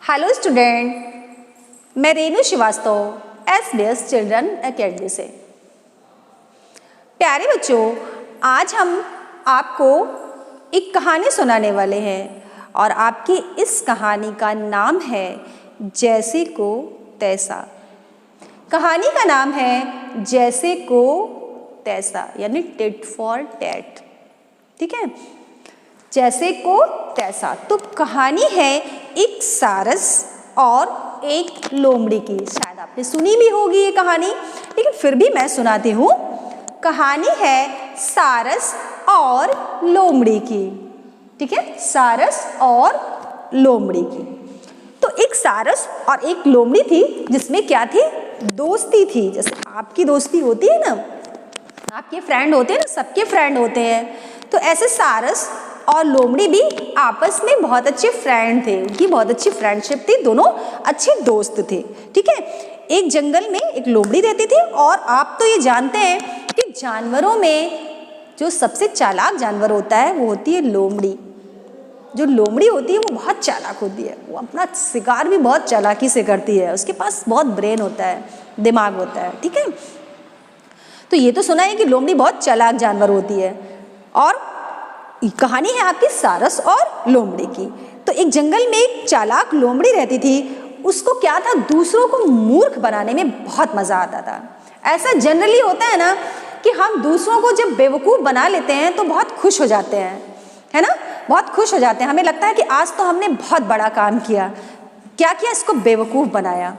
Hello student, मैं Renu Shrivastava SBS children academy से। प्यारे बच्चों, आज हम आपको एक कहानी सुनाने वाले हैं और आपकी इस कहानी का नाम है जैसे को तैसा। कहानी का नाम है जैसे को तैसा, यानी टिट फॉर टैट। ठीक है, जैसे को तैसा। तो कहानी है एक सारस और एक लोमड़ी की। शायद आपने सुनी भी होगी ये कहानी, लेकिन फिर भी मैं सुनाती हूँ। कहानी है सारस और लोमड़ी की। ठीक है, सारस और लोमड़ी की। तो एक सारस और एक लोमड़ी थी, जिसमें क्या थी, दोस्ती थी। जैसे आपकी दोस्ती होती है ना, आपके फ्रेंड होते हैं ना, सबके फ्रेंड होते हैं। तो ऐसे सारस और लोमड़ी भी आपस में बहुत अच्छे फ्रेंड थे। उनकी बहुत अच्छी फ्रेंडशिप थी, दोनों अच्छे दोस्त थे। ठीक है, एक जंगल में एक लोमड़ी रहती थी। और आप तो ये जानते हैं कि जानवरों में जो सबसे चालाक जानवर होता है वो होती है लोमड़ी। जो लोमड़ी होती है वो बहुत चालाक होती है। वो अपना शिकार भी बहुत चालाकी से करती है। उसके पास बहुत ब्रेन होता है, दिमाग होता है। ठीक है, तो ये तो सुना है कि लोमड़ी बहुत चालाक जानवर होती है। और कहानी है आपकी सारस और लोमड़ी की। तो एक जंगल में एक चालाक लोमड़ी रहती थी। उसको क्या था, दूसरों को मूर्ख बनाने में बहुत मजा आता था। ऐसा जनरली होता है ना कि हम दूसरों को जब बेवकूफ़ बना लेते हैं तो बहुत खुश हो जाते हैं, है ना, बहुत खुश हो जाते हैं। हमें लगता है कि आज तो हमने बहुत बड़ा काम किया। क्या किया, इसको बेवकूफ़ बनाया,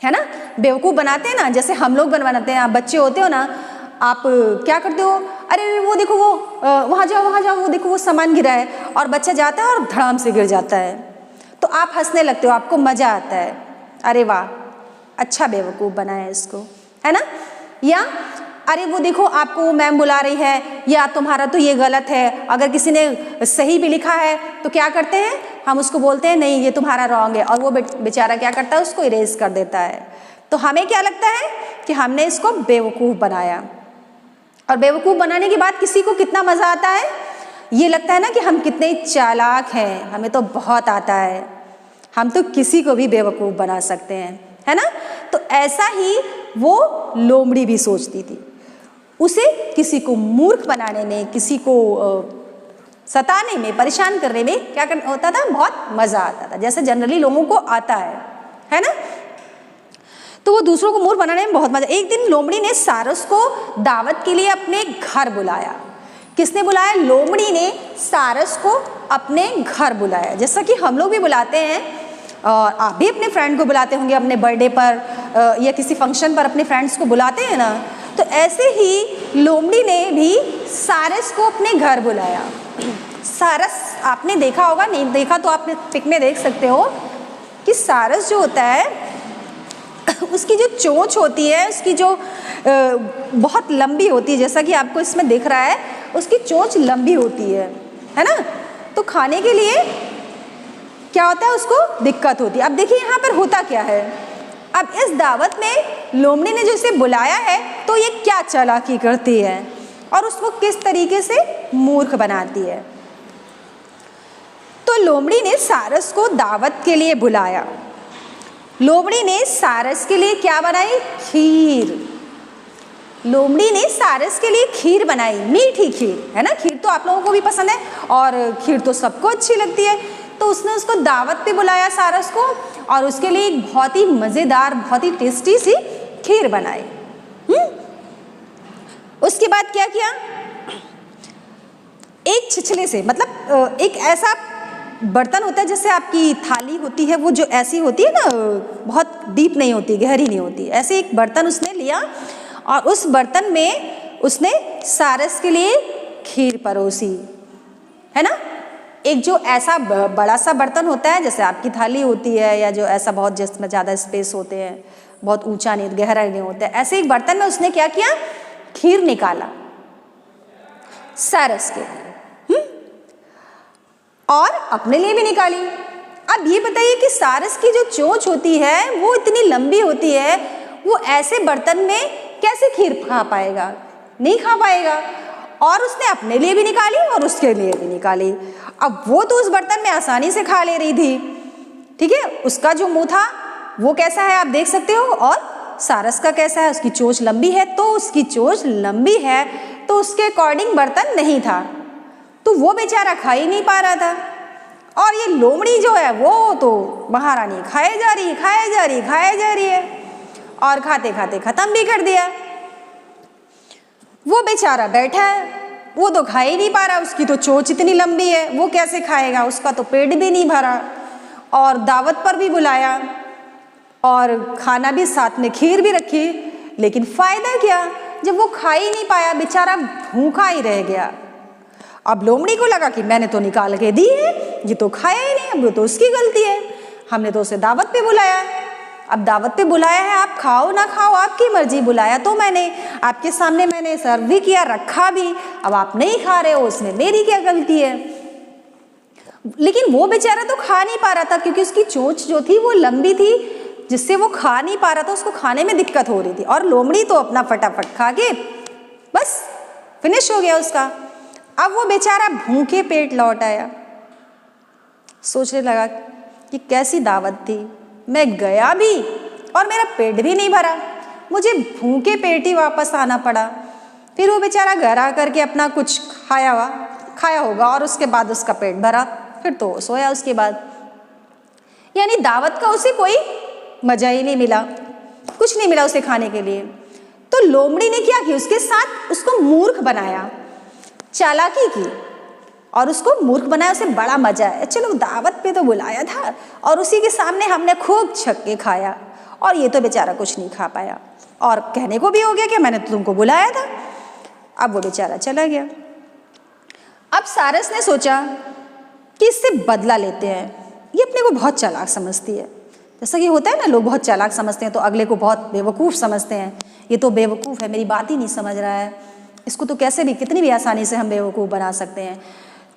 है ना। बेवकूफ़ बनाते हैं ना, जैसे हम लोग बनाते हैं। आप बच्चे होते हो ना, आप क्या करते हो, अरे वो देखो, वो वहाँ जाओ, वो देखो वो सामान गिरा है। और बच्चा जाता है और धड़ाम से गिर जाता है, तो आप हंसने लगते हो, आपको मज़ा आता है, अरे वाह अच्छा बेवकूफ़ बनाया इसको, है ना। या अरे वो देखो, आपको मैम बुला रही है, या तुम्हारा तो ये गलत है। अगर किसी ने सही भी लिखा है तो क्या करते हैं, हम उसको बोलते हैं नहीं ये तुम्हारा रॉन्ग है, और वो बेचारा क्या करता है, उसको इरेज कर देता है। तो हमें क्या लगता है कि हमने इसको बेवकूफ़ बनाया। और बेवकूफ़ बनाने के बाद किसी को कितना मज़ा आता है, ये लगता है ना कि हम कितने चालाक हैं, हमें तो बहुत आता है, हम तो किसी को भी बेवकूफ़ बना सकते हैं, है ना। तो ऐसा ही वो लोमड़ी भी सोचती थी। उसे किसी को मूर्ख बनाने में, किसी को सताने में, परेशान करने में क्या होता था, बहुत मज़ा आता था, जैसे जनरली लोगों को आता है ना। तो वो दूसरों को मूर्ख बनाने में बहुत मजा। एक दिन लोमड़ी ने सारस को दावत के लिए अपने घर बुलाया। किसने बुलाया, लोमड़ी ने सारस को अपने घर बुलाया। जैसा कि हम लोग भी बुलाते हैं, और आप भी अपने फ्रेंड को बुलाते होंगे अपने बर्थडे पर या किसी फंक्शन पर अपने फ्रेंड्स को बुलाते हैं ना। तो ऐसे ही लोमड़ी ने भी सारस को अपने घर बुलाया। सारस आपने देखा होगा, नहीं देखा तो आप पिक में देख सकते हो कि सारस जो होता है उसकी जो चोंच होती है, उसकी जो बहुत लंबी होती है, जैसा कि आपको इसमें दिख रहा है, उसकी चोंच लंबी होती है ना। तो खाने के लिए क्या होता है, उसको दिक्कत होती है। अब देखिए यहाँ पर होता क्या है। अब इस दावत में लोमड़ी ने जो इसे बुलाया है, तो ये क्या चालाकी करती है और उसको किस तरीके से मूर्ख बनाती है। तो लोमड़ी ने सारस को दावत के लिए बुलाया। लोमड़ी ने सारस के लिए क्या बनाई, खीर। लोमड़ी ने सारस के लिए खीर बनाई, मीठी खीर, है ना। खीर तो आप लोगों को भी पसंद है और खीर तो सबको अच्छी लगती है। तो उसने उसको दावत पे बुलाया सारस को, और उसके लिए एक बहुत ही मज़ेदार, बहुत ही टेस्टी सी खीर बनाई। उसके बाद क्या किया, एक छिछले से, मतलब एक ऐसा बर्तन होता है, जैसे आपकी थाली होती है, वो जो ऐसी होती है ना, बहुत डीप नहीं होती, गहरी नहीं होती, ऐसे एक बर्तन उसने लिया और उस बर्तन में उसने सारस के लिए खीर परोसी, है ना। एक जो ऐसा बड़ा सा बर्तन होता है, जैसे आपकी थाली होती है, या जो ऐसा बहुत, जिसमें ज़्यादा स्पेस होते हैं, बहुत ऊंचा नहीं, गहरा नहीं होता है, ऐसे एक बर्तन में उसने क्या किया, खीर निकाला सारस के लिए, और अपने लिए भी निकाली। अब ये बताइए कि सारस की जो चोंच होती है वो इतनी लंबी होती है, वो ऐसे बर्तन में कैसे खीर खा पाएगा, नहीं खा पाएगा। और उसने अपने लिए भी निकाली और उसके लिए भी निकाली। अब वो तो उस बर्तन में आसानी से खा ले रही थी, ठीक है। उसका जो मुंह था वो कैसा है आप देख सकते हो, और सारस का कैसा है, उसकी चोंच लंबी है, तो उसकी चोंच लंबी है तो उसके अकॉर्डिंग बर्तन नहीं था, तो वो बेचारा खा ही नहीं पा रहा था। और ये लोमड़ी जो है वो तो महारानी खाए जा रही है, और खाते खाते खत्म भी कर दिया। वो बेचारा बैठा है, वो तो खा ही नहीं पा रहा, उसकी तो चोंच इतनी लंबी है, वो कैसे खाएगा, उसका तो पेट भी नहीं भरा। और दावत पर भी बुलाया और खाना भी साथ में, खीर भी रखी, लेकिन फायदा क्या, जब वो खा ही नहीं पाया, बेचारा भूखा ही रह गया। अब लोमड़ी को लगा कि मैंने तो निकाल के दी है, ये तो खाया ही नहीं, अब वो तो उसकी गलती है, हमने तो उसे दावत पे बुलाया। अब दावत पे बुलाया है, आप खाओ ना खाओ आपकी मर्जी, बुलाया तो मैंने, आपके सामने मैंने सर्व भी किया, रखा भी, अब आप नहीं खा रहे हो, उसमें मेरी क्या गलती है। लेकिन वो बेचारा तो खा नहीं पा रहा था, क्योंकि उसकी चोंच जो थी वो लंबी थी, जिससे वो खा नहीं पा रहा था, उसको खाने में दिक्कत हो रही थी। और लोमड़ी तो अपना फटाफट खा के बस फिनिश हो गया उसका। अब वो बेचारा भूखे पेट लौट आया, सोचने लगा कि कैसी दावत थी, मैं गया भी और मेरा पेट भी नहीं भरा, मुझे भूखे पेट ही वापस आना पड़ा। फिर वो बेचारा घर आकर के अपना कुछ खाया होगा और उसके बाद उसका पेट भरा, फिर तो सोया उसके बाद। यानी दावत का उसे कोई मजा ही नहीं मिला, कुछ नहीं मिला उसे खाने के लिए। तो लोमड़ी ने क्या किया, उसके साथ उसको मूर्ख बनाया, चालाकी की और उसको मूर्ख बनाया। उसे बड़ा मजा है, चलो दावत पे तो बुलाया था और उसी के सामने हमने खूब छक्के खाया, और ये तो बेचारा कुछ नहीं खा पाया, और कहने को भी हो गया कि मैंने तो तुमको बुलाया था। अब वो बेचारा चला गया। अब सारस ने सोचा कि इससे बदला लेते हैं, ये अपने को बहुत चालाक समझती है। जैसा कि होता है ना, लोग बहुत चालाक समझते हैं तो अगले को बहुत बेवकूफ़ समझते हैं, ये तो बेवकूफ़ है, मेरी बात ही नहीं समझ रहा है, इसको तो कैसे भी, कितनी भी आसानी से हम बेवकूफ़ बना सकते हैं।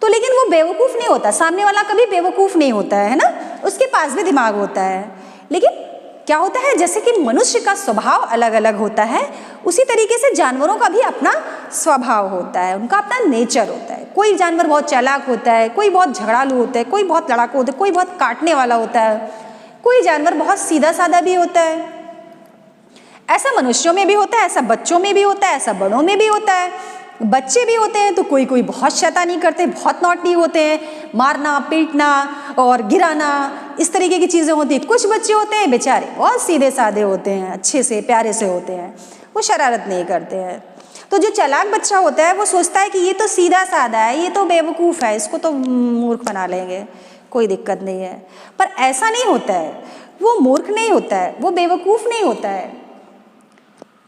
तो लेकिन वो बेवकूफ़ नहीं होता, सामने वाला कभी बेवकूफ़ नहीं होता है ना, उसके पास भी दिमाग होता है। लेकिन क्या होता है, जैसे कि मनुष्य का स्वभाव अलग अलग होता है, उसी तरीके से जानवरों का भी अपना स्वभाव होता है, उनका अपना नेचर होता है। कोई जानवर बहुत चालाक होता है, कोई बहुत झगड़ालू होता है, कोई बहुत लड़ाकू होता है, कोई बहुत काटने वाला होता है, कोई जानवर बहुत सीधा साधा भी होता है। ऐसा मनुष्यों में भी होता है, ऐसा बच्चों में भी होता है, ऐसा बड़ों में भी होता है। बच्चे भी होते हैं तो कोई कोई बहुत शैतानी करते हैं, बहुत नॉटी होते हैं, मारना पीटना और गिराना, इस तरीके की चीज़ें होती हैं। कुछ बच्चे होते हैं बेचारे बहुत सीधे साधे होते हैं, अच्छे से प्यारे से होते हैं, वो शरारत नहीं करते हैं। तो जो चालाक बच्चा होता है वो सोचता है कि ये तो सीधा साधा है, ये तो बेवकूफ़ है, इसको तो मूर्ख बना लेंगे, कोई दिक्कत नहीं है। पर ऐसा नहीं होता है, वो मूर्ख नहीं होता है, वो बेवकूफ़ नहीं होता है,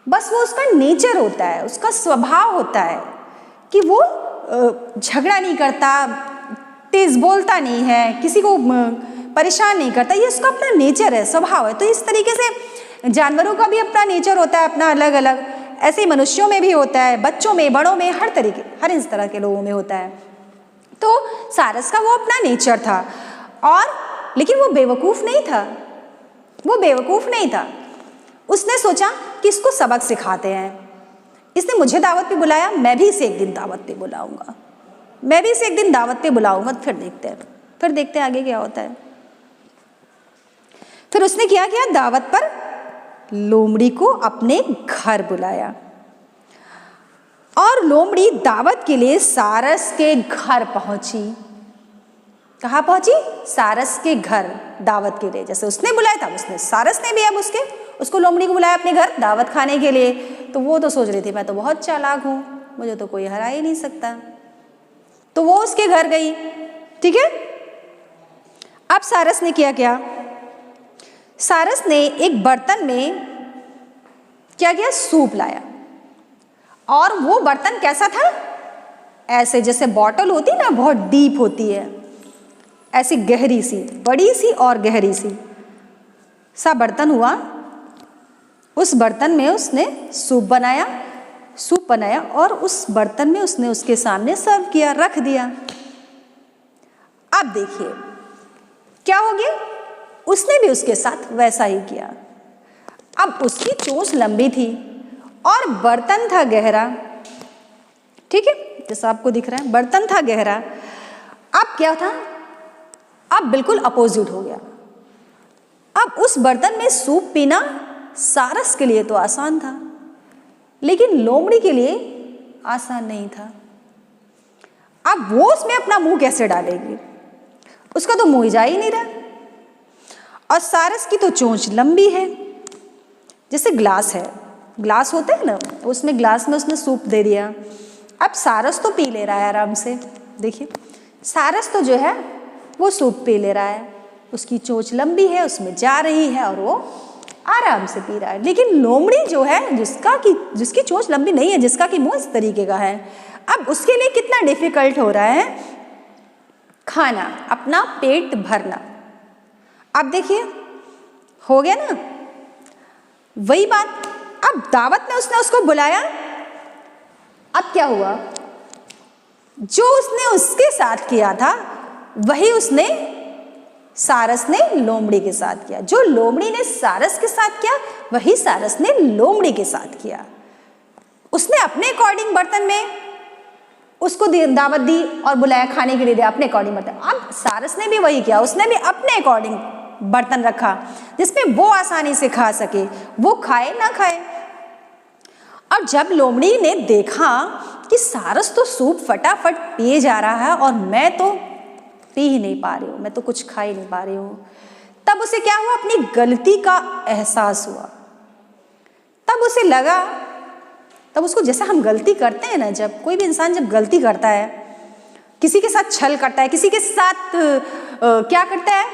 बस वो उसका नेचर होता है, उसका स्वभाव होता है कि वो झगड़ा नहीं करता, तेज बोलता नहीं है, किसी को परेशान नहीं करता, ये उसका अपना नेचर है, स्वभाव है। तो इस तरीके से जानवरों का भी अपना नेचर होता है, अपना अलग अलग, ऐसे ही मनुष्यों में भी होता है, बच्चों में, बड़ों में, हर तरीके, हर इस तरह के लोगों में होता है। तो सारस का वो अपना नेचर था, और लेकिन वो बेवकूफ़ नहीं था, वो बेवकूफ़ नहीं था। उसने सोचा कि इसको सबक सिखाते हैं, इसने मुझे दावत पे बुलाया, मैं भी इसे एक दिन दावत पे बुलाऊंगा, मैं भी इसे एक दिन दावत पे बुलाऊंगा, फिर देखते हैं आगे क्या होता है। फिर उसने क्या किया, दावत पर लोमड़ी को अपने घर बुलाया, और लोमड़ी दावत के लिए सारस के घर पहुंची। कहाँ पहुंची? सारस के घर, दावत के लिए। जैसे उसने बुलाया था, उसने, सारस ने भी अब उसको लोमड़ी को बुलाया अपने घर दावत खाने के लिए। तो वो तो सोच रही थी मैं तो बहुत चालाक हूँ, मुझे तो कोई हरा ही नहीं सकता। तो वो उसके घर गई, ठीक है। अब सारस ने क्या, सारस ने एक बर्तन में क्या किया, सूप लाया, और वो बर्तन कैसा था, ऐसे जैसे बॉटल होती ना, बहुत डीप होती है, ऐसी गहरी सी, बड़ी सी और गहरी सी सा बर्तन हुआ। उस बर्तन में उसने सूप बनाया और उस बर्तन में उसने उसके सामने सर्व किया, रख दिया। अब देखिए क्या हो गया, उसने भी उसके साथ वैसा ही किया। अब उसकी चोंच लंबी थी और बर्तन था गहरा, ठीक है, जैसा आपको दिख रहा है, बर्तन था गहरा। अब क्या था, अब बिल्कुल अपोजिट हो गया। अब उस बर्तन में सूप पीना सारस के लिए तो आसान था, लेकिन लोमड़ी के लिए आसान नहीं था। अब वो उसमें अपना मुंह कैसे डालेगी, उसका तो मुंह जा ही नहीं रहा। और सारस की तो चोंच लंबी है, जैसे ग्लास है, ग्लास होता है ना, उसमें ग्लास में उसने सूप दे दिया। अब सारस तो पी ले रहा है आराम से, देखिए सारस तो जो है वो सूप पी ले रहा है, उसकी चोंच लंबी है, उसमें जा रही है और वो आराम से पी रहा है। लेकिन लोमड़ी जो है, जिसकी चोंच लंबी नहीं है, जिसका कि मुंह इस तरीके का है, अब उसके लिए कितना डिफिकल्ट हो रहा है खाना, अपना पेट भरना। अब देखिए हो गया ना वही बात। अब दावत में उसने उसको बुलाया, अब क्या हुआ, जो उसने उसके साथ किया था वही उसने सारस ने लोमड़ी के साथ किया, जो लोमड़ी ने सारस के साथ किया वही सारस ने लोमड़ी के साथ किया। उसने अपने अकॉर्डिंग बर्तन में उसको दावत दी और बुलाया खाने के लिए, दिया अपने अकॉर्डिंग बर्तन। अब सारस ने भी वही किया, उसने भी अपने अकॉर्डिंग बर्तन रखा जिसमें वो आसानी से खा सके, वो खाए ना खाए। और जब लोमड़ी ने देखा कि सारस तो सूप फटाफट पिए जा रहा है और मैं तो पी ही नहीं पा रही हूँ, मैं तो कुछ खा ही नहीं पा रही हूँ, तब उसे क्या हुआ, अपनी गलती का एहसास हुआ। तब उसे लगा, तब उसको, जैसे हम गलती करते हैं ना, जब कोई भी इंसान जब गलती करता है, किसी के साथ छल करता है, किसी के साथ क्या करता है,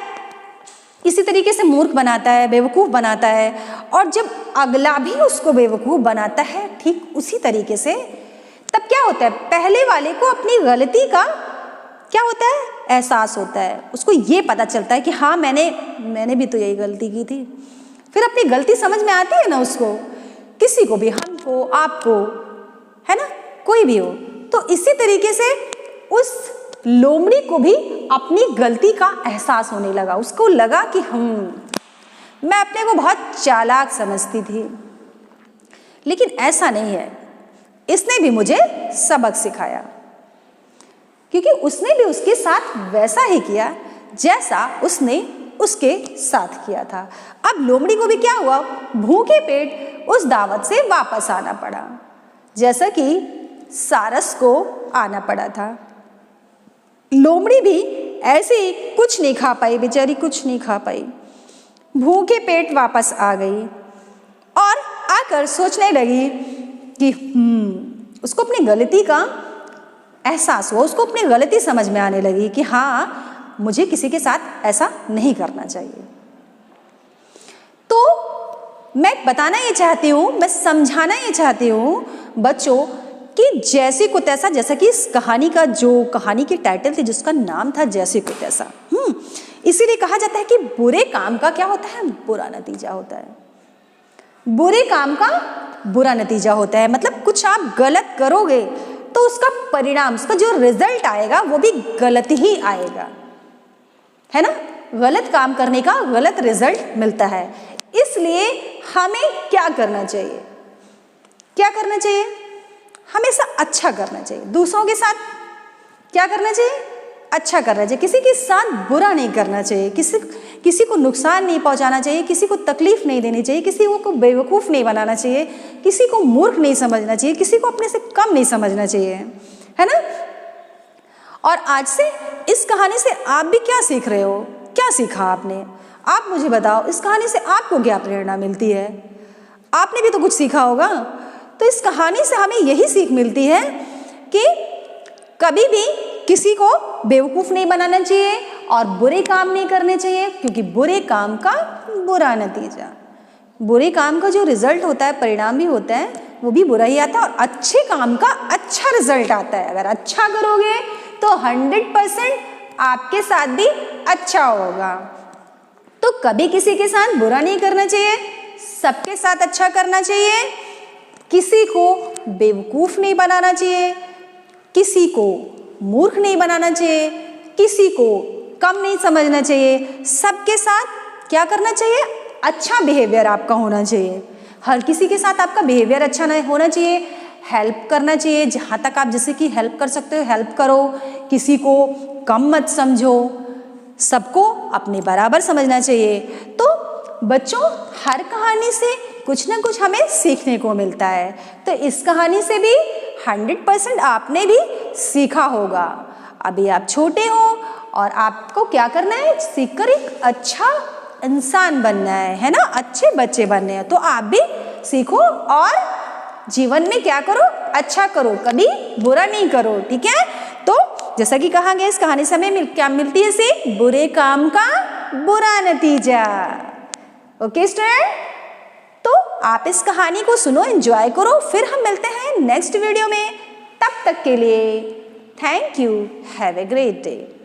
इसी तरीके से मूर्ख बनाता है, बेवकूफ़ बनाता है, और जब अगला भी उसको बेवकूफ़ बनाता है ठीक उसी तरीके से, तब क्या होता है, पहले वाले को अपनी गलती का क्या होता है, एहसास होता है। उसको ये पता चलता है कि हाँ मैंने भी तो यही गलती की थी। फिर अपनी गलती समझ में आती है ना उसको, किसी को भी, हमको, आपको, है ना, कोई भी हो। तो इसी तरीके से उस लोमड़ी को भी अपनी गलती का एहसास होने लगा। उसको लगा कि मैं अपने को बहुत चालाक समझती थी, लेकिन ऐसा नहीं है, इसने भी मुझे सबक सिखाया, क्योंकि उसने भी उसके साथ वैसा ही किया जैसा उसने उसके साथ किया था। अब लोमड़ी को भी क्या हुआ, भूखे पेट उस दावत से वापस आना पड़ा, जैसा कि सारस को आना पड़ा था। लोमड़ी भी ऐसे ही कुछ नहीं खा पाई, बेचारी कुछ नहीं खा पाई, भूखे पेट वापस आ गई और आकर सोचने लगी कि उसको अपनी गलती का एहसास हुआ, उसको अपनी गलती समझ में आने लगी कि हाँ मुझे किसी के साथ ऐसा नहीं करना चाहिए। तो मैं बताना ये चाहती हूँ, मैं समझाना ये चाहती हूँ बच्चों कि जैसे को तैसा, जैसा कि इस कहानी का जो कहानी की टाइटल थी जिसका नाम था जैसे को तैसा, इसीलिए कहा जाता है कि बुरे काम का क्या होता है, बुरा नतीजा होता है। बुरे काम का बुरा नतीजा होता है, मतलब कुछ आप गलत करोगे तो उसका परिणाम, उसका जो रिजल्ट आएगा वो भी गलत ही आएगा, है ना। गलत काम करने का गलत रिजल्ट मिलता है। इसलिए हमें क्या करना चाहिए, क्या करना चाहिए, हमेशा अच्छा करना चाहिए। दूसरों के साथ क्या करना चाहिए, अच्छा करना चाहिए। किसी के साथ बुरा नहीं करना चाहिए, किसी को नुकसान नहीं पहुंचाना चाहिए, किसी को तकलीफ नहीं देनी चाहिए, किसी को बेवकूफ़ नहीं बनाना चाहिए, किसी को मूर्ख नहीं समझना चाहिए, किसी को अपने से कम नहीं समझना चाहिए, है ना। और आज से इस कहानी से आप भी क्या सीख रहे हो, क्या सीखा आपने, आप मुझे बताओ। इस कहानी से आपको क्या प्रेरणा मिलती है, आपने भी तो कुछ सीखा होगा। तो इस कहानी से हमें यही सीख मिलती है कि कभी भी किसी को बेवकूफ़ नहीं बनाना चाहिए और बुरे काम नहीं करने चाहिए, क्योंकि बुरे काम का बुरा नतीजा, बुरे काम का जो रिजल्ट होता है, परिणाम भी होता है, वो भी बुरा ही आता है, और अच्छे काम का अच्छा रिजल्ट आता है। अगर अच्छा करोगे तो 100% आपके साथ भी अच्छा होगा। तो कभी किसी के साथ बुरा नहीं करना चाहिए, सबके साथ अच्छा करना चाहिए, किसी को बेवकूफ़ नहीं बनाना चाहिए, किसी को मूर्ख नहीं बनाना चाहिए, किसी को कम नहीं समझना चाहिए, सबके साथ क्या करना चाहिए, अच्छा बिहेवियर आपका होना चाहिए। हर किसी के साथ आपका बिहेवियर अच्छा नहीं होना चाहिए, हेल्प करना चाहिए, जहाँ तक आप जैसे कि हेल्प कर सकते हो हेल्प करो, किसी को कम मत समझो, सबको अपने बराबर समझना चाहिए। तो बच्चों हर कहानी से कुछ ना कुछ हमें सीखने को मिलता है, तो इस कहानी से भी 100% आपने भी सीखा होगा। अभी आप छोटे हो और आपको क्या करना है, सीखकर एक अच्छा इंसान बनना है ना, अच्छे बच्चे बनने हैं। तो आप भी सीखो और जीवन में क्या करो, अच्छा करो, कभी बुरा नहीं करो, ठीक है। तो जैसा कि कहा गया इस कहानी से हमें क्या मिलती है सीख, बुरे काम का बुरा नतीजा। ओके स्टूडेंट, तो आप इस कहानी को सुनो, एंजॉय करो, फिर हम मिलते हैं नेक्स्ट वीडियो में। तब तक के लिए thank you, have a great day.